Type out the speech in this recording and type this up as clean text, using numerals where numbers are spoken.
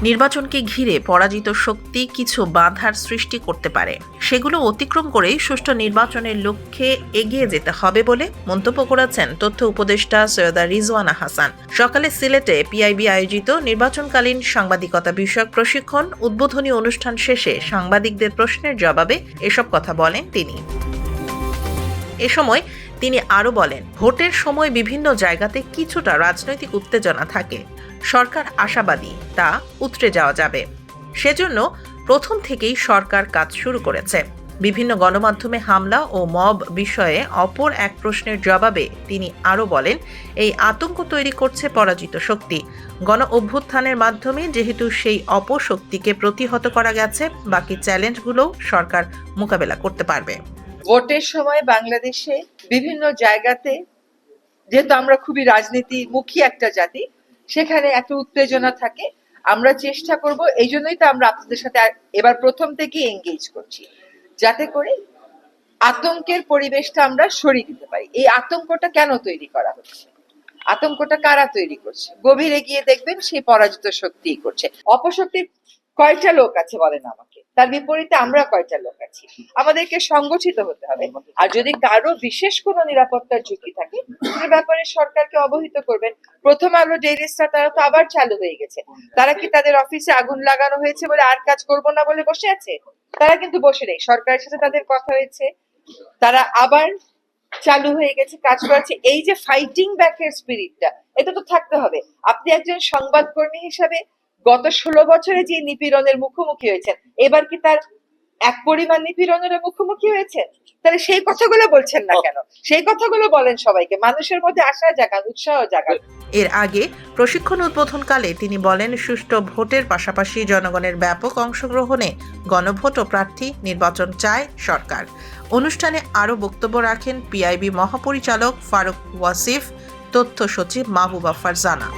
নির্বাচনকে ঘিরে পরাজিত শক্তি কিছু বাধার সৃষ্টি করতে পারে, সেগুলো অতিক্রম করেই সুষ্ঠু নির্বাচনের লক্ষ্যে এগিয়ে যেতে হবে বলে মন্তব্য করেছেন তথ্য উপদেষ্টা সৈয়দা রিজওয়ানা হাসান। সকালে সিলেটে পিআইবি আয়োজিত নির্বাচনকালীন সাংবাদিকতা বিষয়ক প্রশিক্ষণ উদ্বোধনী অনুষ্ঠান শেষে সাংবাদিকদের প্রশ্নের জবাবে এসব কথা বলেন তিনি। এ সময় তিনি আরও বলেন, ভোটের সময় বিভিন্ন জায়গাতে কিছুটা রাজনৈতিক উত্তেজনা থাকে। সরকার আশাবাদী তা উতরে যাওয়া যাবে। সেজন্য প্রথম থেকেই সরকার কাজ শুরু করেছে। বিভিন্ন গণমাধ্যমে হামলা ও মব বিষয়ে অপর এক প্রশ্নের জবাবে তিনি আরও বলেন, এই আতঙ্ক তৈরি করছে পরাজিত শক্তি। গণ অভ্যুত্থানের মাধ্যমে যেহেতু সেই অপশক্তিকে প্রতিহত করা গেছে, বাকি চ্যালেঞ্জগুলোও সরকার মোকাবেলা করতে পারবে। ভোটের সময় বাংলাদেশে বিভিন্ন জায়গাতে, যেহেতু আমরা খুবই রাজনীতিমুখী একটা জাতি, সেখানে একটা উত্তেজনা থাকে। আমরা চেষ্টা করব, এই জন্যই তো আমরা আপনাদের সাথে এবার প্রথম থেকে এঙ্গেজ করছি, যাতে করে আতঙ্কের পরিবেশটা আমরা সরিয়ে দিতে পারি। এই আতঙ্কটা কেন তৈরি করা হচ্ছে? আতঙ্কটা কারা তৈরি করছে? গভীরে গিয়ে দেখবেন সেই পরাজিত শক্তিই করছে। অপশক্তির কয়টা লোক আছে বলেন আমাকে, তার বিপরীতে আমরা কয়টা লোক আছি? আমাদেরকে সংগঠিত হতে হবে। আর যদি কারো বিশেষ কোনো নিরাপত্তার ঝুঁকি থাকে, সে ব্যাপারে সরকারকে অবহিত করবেন। প্রথম আলো ডেইলি স্টার তারা তো আবার চালু হয়ে গেছে। তারা কি তাদের অফিসে আগুন লাগানো হয়েছে বলে আর কাজ করবো না বলে বসে আছে? তারা কিন্তু বসে নেই, সরকারের সাথে তাদের কথা হয়েছে, তারা আবার চালু হয়ে গেছে, কাজ করেছে। এই যে ফাইটিং ব্যাকের স্পিরিটটা, এটা তো থাকতে হবে। আপনি একজন সংবাদকর্মী হিসাবে গত 16 বছরে যে নিপীড়নের মুখোমুখি হয়েছেন, এবার কি তার এক পরিমাণ নিপীড়নের মুখোমুখি হয়েছেন? তাহলে সেই কথাগুলো বলছেন না কেন? সেই কথাগুলো বলেন সবাইকে, মানুষের মধ্যে আশা জাগান, উৎসাহ জাগান। এর আগে প্রশিক্ষণ উদ্বোধনকালে তিনি বলেন, সুষ্ঠু ভোটের পাশাপাশি জনগণের ব্যাপক অংশগ্রহণে গণভোট ও প্রার্থী নির্বাচন চায় সরকার। অনুষ্ঠানে আরও বক্তব্য রাখেন পিআইবি মহাপরিচালক ফারুক ওয়াসিফ, তথ্য সচিব মাহবুবা ফারজানা।